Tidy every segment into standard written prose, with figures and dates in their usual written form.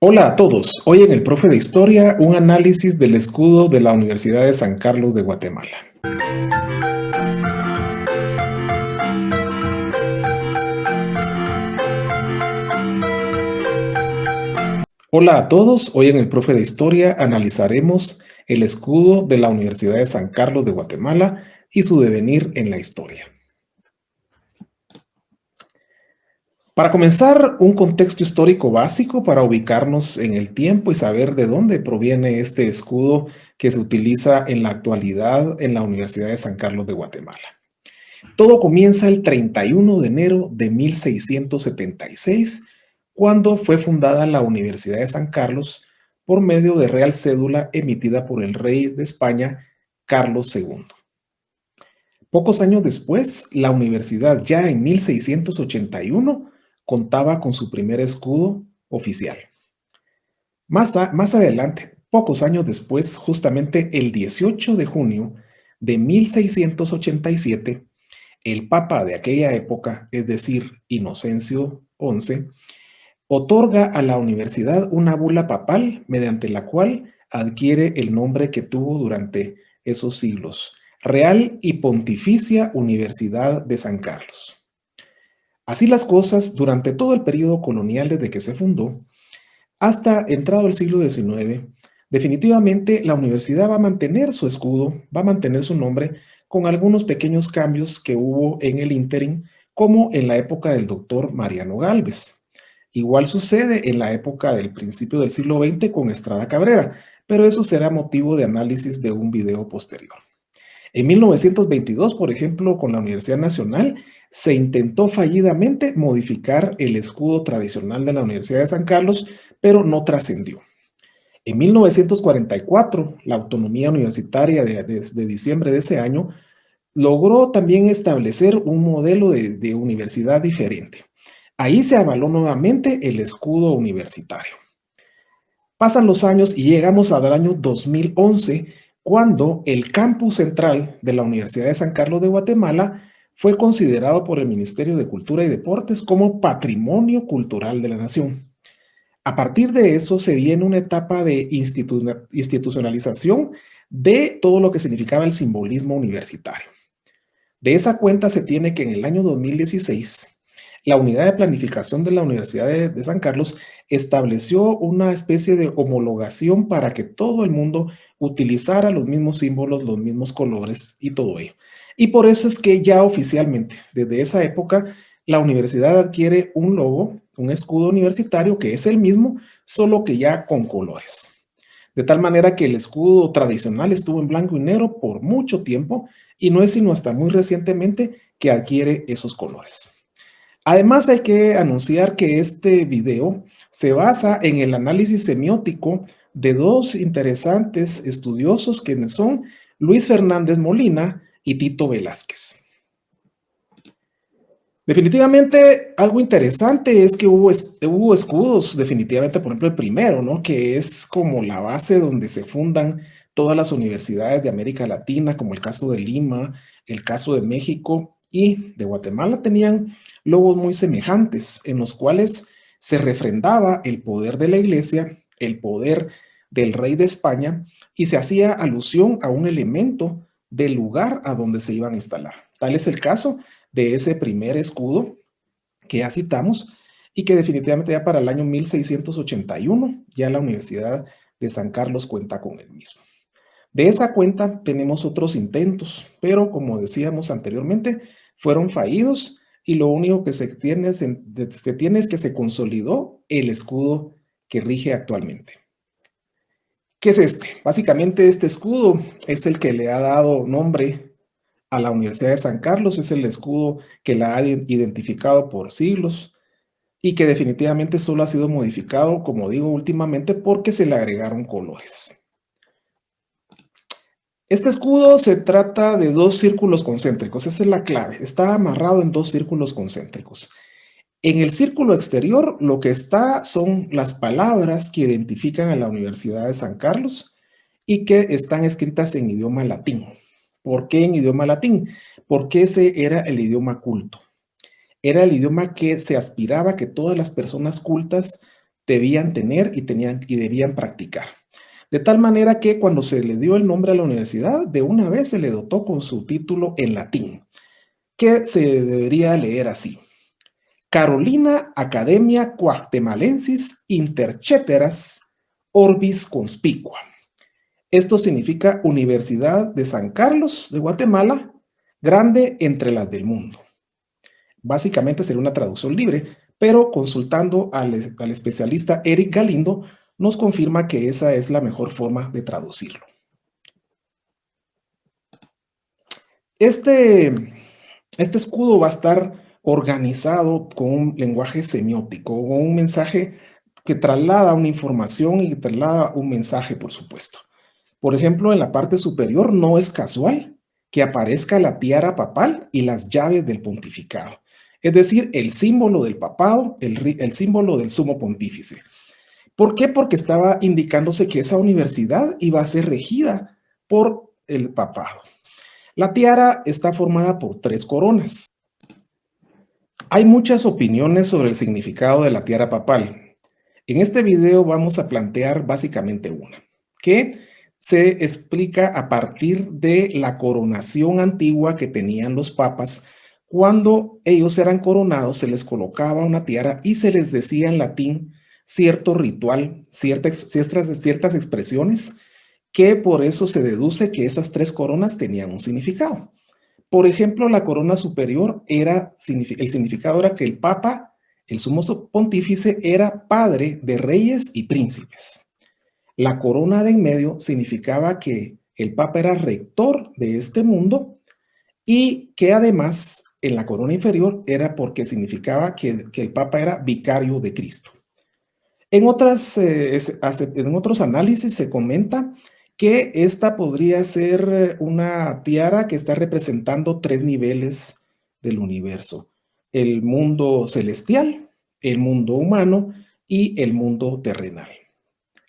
Hola a todos. Hoy en el Profe de Historia, un análisis del escudo de la Universidad de San Carlos de Guatemala. Hola a todos. Hoy en el Profe de Historia analizaremos el escudo de la Universidad de San Carlos de Guatemala y su devenir en la historia. Para comenzar, un contexto histórico básico para ubicarnos en el tiempo y saber de dónde proviene este escudo que se utiliza en la actualidad en la Universidad de San Carlos de Guatemala. Todo comienza el 31 de enero de 1676, cuando fue fundada la Universidad de San Carlos por medio de real cédula emitida por el rey de España, Carlos II. Pocos años después, la universidad ya en 1681 contaba con su primer escudo oficial. Más adelante, pocos años después, justamente el 18 de junio de 1687, el papa de aquella época, es decir, Inocencio XI, otorga a la universidad una bula papal mediante la cual adquiere el nombre que tuvo durante esos siglos, Real y Pontificia Universidad de San Carlos. Así las cosas, durante todo el periodo colonial desde que se fundó, hasta entrado el siglo XIX, definitivamente la universidad va a mantener su escudo, va a mantener su nombre, con algunos pequeños cambios que hubo en el ínterin, como en la época del doctor Mariano Gálvez. Igual sucede en la época del principio del siglo XX con Estrada Cabrera, pero eso será motivo de análisis de un video posterior. En 1922, por ejemplo, con la Universidad Nacional, se intentó fallidamente modificar el escudo tradicional de la Universidad de San Carlos, pero no trascendió. En 1944, la autonomía universitaria de diciembre de ese año logró también establecer un modelo de universidad diferente. Ahí se avaló nuevamente el escudo universitario. Pasan los años y llegamos al año 2011, cuando el campus central de la Universidad de San Carlos de Guatemala fue considerado por el Ministerio de Cultura y Deportes como Patrimonio Cultural de la Nación. A partir de eso se viene una etapa de institucionalización de todo lo que significaba el simbolismo universitario. De esa cuenta se tiene que en el año 2016, la unidad de planificación de la Universidad de San Carlos estableció una especie de homologación para que todo el mundo utilizara los mismos símbolos, los mismos colores y todo ello. Y por eso es que ya oficialmente, desde esa época, la universidad adquiere un logo, un escudo universitario que es el mismo, solo que ya con colores. De tal manera que el escudo tradicional estuvo en blanco y negro por mucho tiempo y no es sino hasta muy recientemente que adquiere esos colores. Además, hay que anunciar que este video se basa en el análisis semiótico de dos interesantes estudiosos que son Luis Fernández Molina y Tito Velázquez. Definitivamente, algo interesante es que hubo escudos, definitivamente, por ejemplo, el primero, ¿no? Que es como la base donde se fundan todas las universidades de América Latina, como el caso de Lima, el caso de México y de Guatemala, tenían logos muy semejantes, en los cuales se refrendaba el poder de la iglesia, el poder del rey de España, y se hacía alusión a un elemento del lugar a donde se iban a instalar. Tal es el caso de ese primer escudo que ya citamos y que definitivamente ya para el año 1681 ya la Universidad de San Carlos cuenta con el mismo. De esa cuenta tenemos otros intentos, pero como decíamos anteriormente, fueron fallidos y lo único que se tiene es que se consolidó el escudo que rige actualmente. ¿Qué es este? Básicamente este escudo es el que le ha dado nombre a la Universidad de San Carlos, es el escudo que la ha identificado por siglos y que definitivamente solo ha sido modificado, como digo, últimamente porque se le agregaron colores. Este escudo se trata de dos círculos concéntricos, esa es la clave, está amarrado en dos círculos concéntricos. En el círculo exterior lo que está son las palabras que identifican a la Universidad de San Carlos y que están escritas en idioma latín. ¿Por qué en idioma latín? Porque ese era el idioma culto. Era el idioma que se aspiraba que todas las personas cultas debían tener y debían practicar. De tal manera que cuando se le dio el nombre a la universidad, de una vez se le dotó con su título en latín, que se debería leer así: Carolina Academia Guatemalensis Interceteras Orbis Conspicua. Esto significa Universidad de San Carlos de Guatemala, grande entre las del mundo. Básicamente sería una traducción libre, pero consultando al especialista Eric Galindo, nos confirma que esa es la mejor forma de traducirlo. Este escudo va a estar organizado con un lenguaje semiótico, con un mensaje que traslada una información y que traslada un mensaje, por supuesto. Por ejemplo, en la parte superior no es casual que aparezca la tiara papal y las llaves del pontificado. Es decir, el símbolo del papado, el símbolo del sumo pontífice. ¿Por qué? Porque estaba indicándose que esa universidad iba a ser regida por el papado. La tiara está formada por 3 coronas. Hay muchas opiniones sobre el significado de la tiara papal. En este video vamos a plantear básicamente una, que se explica a partir de la coronación antigua que tenían los papas. Cuando ellos eran coronados, se les colocaba una tiara y se les decía en latín cierto ritual, ciertas expresiones, que por eso se deduce que esas 3 coronas tenían un significado. Por ejemplo, la corona superior el significado era que el papa, el sumo pontífice, era padre de reyes y príncipes. La corona de en medio significaba que el papa era rector de este mundo y que además en la corona inferior era porque significaba que el papa era vicario de Cristo. En otros análisis se comenta que esta podría ser una tiara que está representando 3 niveles del universo: el mundo celestial, el mundo humano y el mundo terrenal.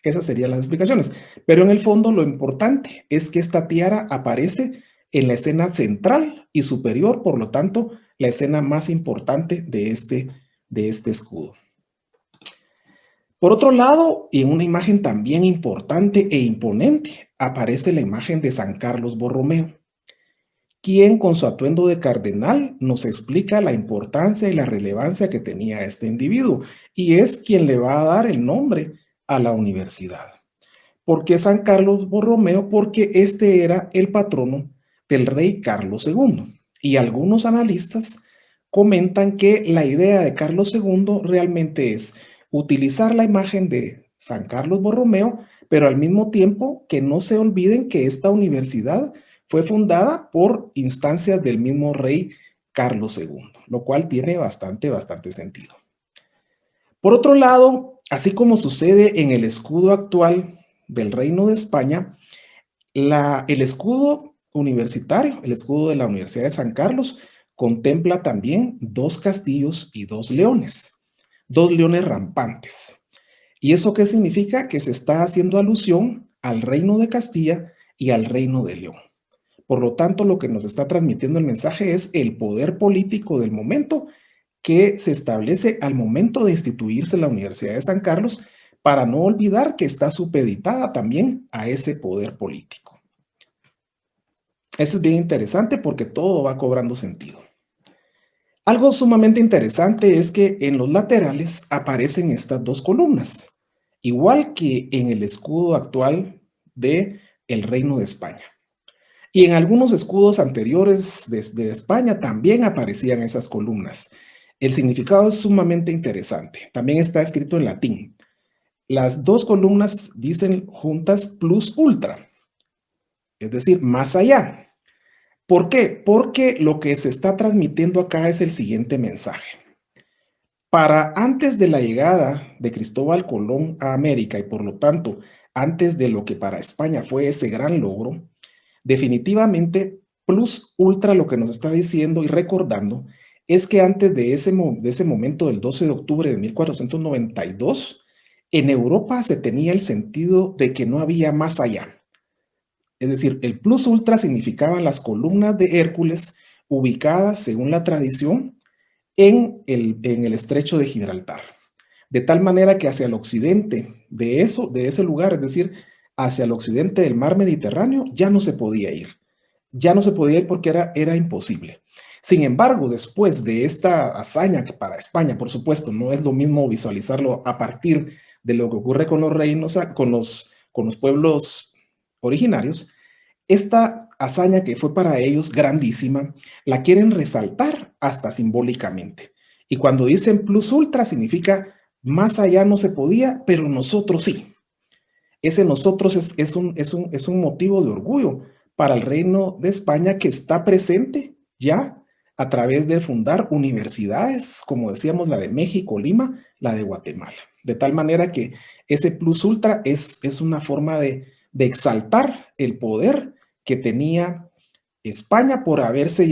Esas serían las explicaciones. Pero en el fondo lo importante es que esta tiara aparece en la escena central y superior, por lo tanto, la escena más importante de este escudo. Por otro lado, y en una imagen también importante e imponente, aparece la imagen de San Carlos Borromeo, quien con su atuendo de cardenal nos explica la importancia y la relevancia que tenía este individuo, y es quien le va a dar el nombre a la universidad. ¿Por qué San Carlos Borromeo? Porque este era el patrono del rey Carlos II, y algunos analistas comentan que la idea de Carlos II realmente es utilizar la imagen de San Carlos Borromeo, pero al mismo tiempo que no se olviden que esta universidad fue fundada por instancias del mismo rey Carlos II, lo cual tiene bastante sentido. Por otro lado, así como sucede en el escudo actual del Reino de España, el escudo universitario, el escudo de la Universidad de San Carlos, contempla también 2 castillos y 2 leones rampantes. ¿Y eso qué significa? Que se está haciendo alusión al Reino de Castilla y al Reino de León. Por lo tanto, lo que nos está transmitiendo el mensaje es el poder político del momento que se establece al momento de instituirse la Universidad de San Carlos, para no olvidar que está supeditada también a ese poder político. Eso es bien interesante porque todo va cobrando sentido. Algo sumamente interesante es que en los laterales aparecen estas 2 columnas, igual que en el escudo actual del Reino de España. Y en algunos escudos anteriores de España también aparecían esas columnas. El significado es sumamente interesante. También está escrito en latín. Las 2 columnas dicen juntas plus ultra, es decir, más allá. ¿Por qué? Porque lo que se está transmitiendo acá es el siguiente mensaje. Para antes de la llegada de Cristóbal Colón a América y por lo tanto antes de lo que para España fue ese gran logro, definitivamente plus ultra lo que nos está diciendo y recordando es que antes de ese momento del 12 de octubre de 1492, en Europa se tenía el sentido de que no había más allá. Es decir, el plus ultra significaban las columnas de Hércules ubicadas, según la tradición, en el estrecho de Gibraltar. de tal manera que hacia el occidente de ese lugar, es decir, hacia el occidente del mar Mediterráneo, ya no se podía ir. Ya no se podía ir porque era imposible. Sin embargo, después de esta hazaña, que para España, por supuesto, no es lo mismo visualizarlo a partir de lo que ocurre con los reinos, con los pueblos originarios, esta hazaña que fue para ellos grandísima, la quieren resaltar hasta simbólicamente. Y cuando dicen plus ultra significa más allá no se podía, pero nosotros sí. Ese nosotros es un motivo de orgullo para el Reino de España que está presente ya a través de fundar universidades, como decíamos, la de México, Lima, la de Guatemala. De tal manera que ese plus ultra es una forma de exaltar el poder que tenía España por haberse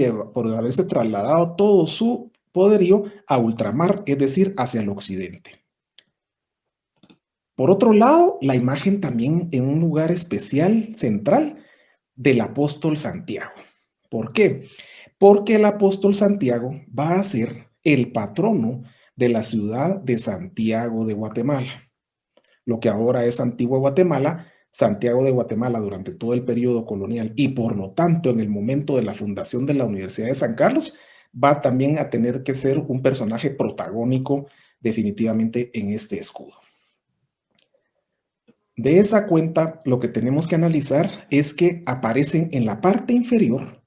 trasladado todo su poderío a ultramar, es decir, hacia el occidente. Por otro lado, la imagen también en un lugar especial, central, del apóstol Santiago. ¿Por qué? Porque el apóstol Santiago va a ser el patrono de la ciudad de Santiago de Guatemala. Lo que ahora es Antigua Guatemala, Santiago de Guatemala durante todo el periodo colonial y por lo tanto en el momento de la fundación de la Universidad de San Carlos, va también a tener que ser un personaje protagónico definitivamente en este escudo. De esa cuenta, lo que tenemos que analizar es que aparecen en la parte inferior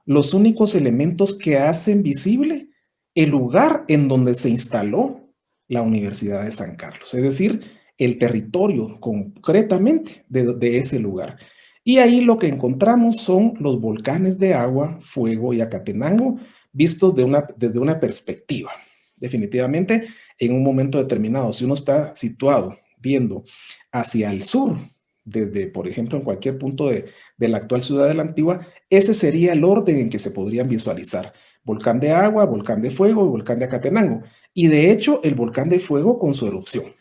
los únicos elementos que hacen visible el lugar en donde se instaló la Universidad de San Carlos, es decir, el territorio concretamente de ese lugar. Y ahí lo que encontramos son los volcanes de Agua, Fuego y Acatenango vistos desde una perspectiva. Definitivamente, en un momento determinado, si uno está situado viendo hacia el sur, desde, por ejemplo, en cualquier punto de la actual ciudad de la Antigua, ese sería el orden en que se podrían visualizar. Volcán de Agua, volcán de Fuego y volcán de Acatenango. Y de hecho, el volcán de Fuego con su erupción.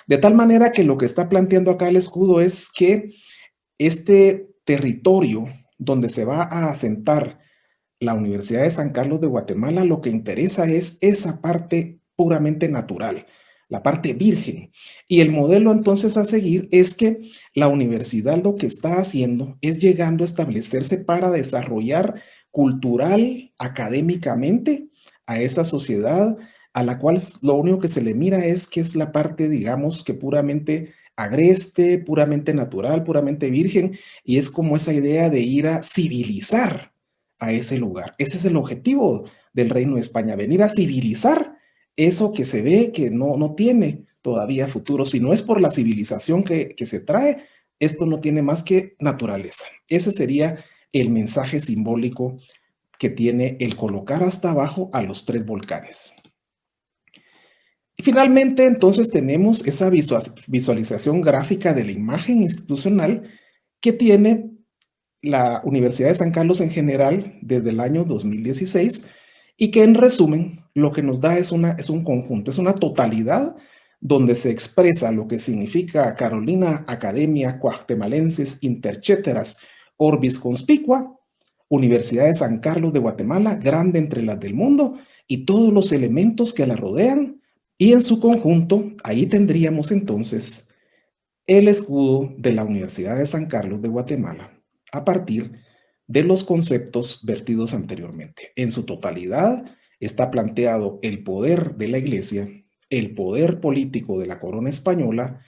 De tal manera que lo que está planteando acá el escudo es que este territorio donde se va a asentar la Universidad de San Carlos de Guatemala, lo que interesa es esa parte puramente natural, la parte virgen. Y el modelo entonces a seguir es que la universidad lo que está haciendo es llegando a establecerse para desarrollar cultural, académicamente a esa sociedad a la cual lo único que se le mira es que es la parte, digamos, que puramente agreste, puramente natural, puramente virgen, y es como esa idea de ir a civilizar a ese lugar. Ese es el objetivo del Reino de España, venir a civilizar eso que se ve que no tiene todavía futuro. Si no es por la civilización que se trae, esto no tiene más que naturaleza. Ese sería el mensaje simbólico que tiene el colocar hasta abajo a los tres volcanes. Y finalmente, entonces, tenemos esa visualización gráfica de la imagen institucional que tiene la Universidad de San Carlos en general desde el año 2016 y que en resumen lo que nos da es un conjunto, es una totalidad donde se expresa lo que significa Carolina Academia Guatemalenses Intercéteras Orbis Conspicua, Universidad de San Carlos de Guatemala, grande entre las del mundo, y todos los elementos que la rodean, y en su conjunto, ahí tendríamos entonces el escudo de la Universidad de San Carlos de Guatemala a partir de los conceptos vertidos anteriormente. En su totalidad está planteado el poder de la Iglesia, el poder político de la corona española,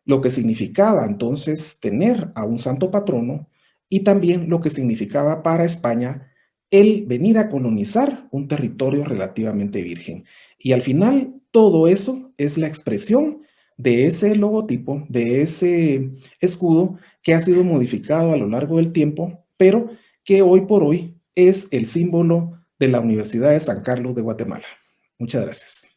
lo que significaba entonces tener a un santo patrono y también lo que significaba para España el venir a colonizar un territorio relativamente virgen. Y al final, todo eso es la expresión de ese logotipo, de ese escudo que ha sido modificado a lo largo del tiempo, pero que hoy por hoy es el símbolo de la Universidad de San Carlos de Guatemala. Muchas gracias.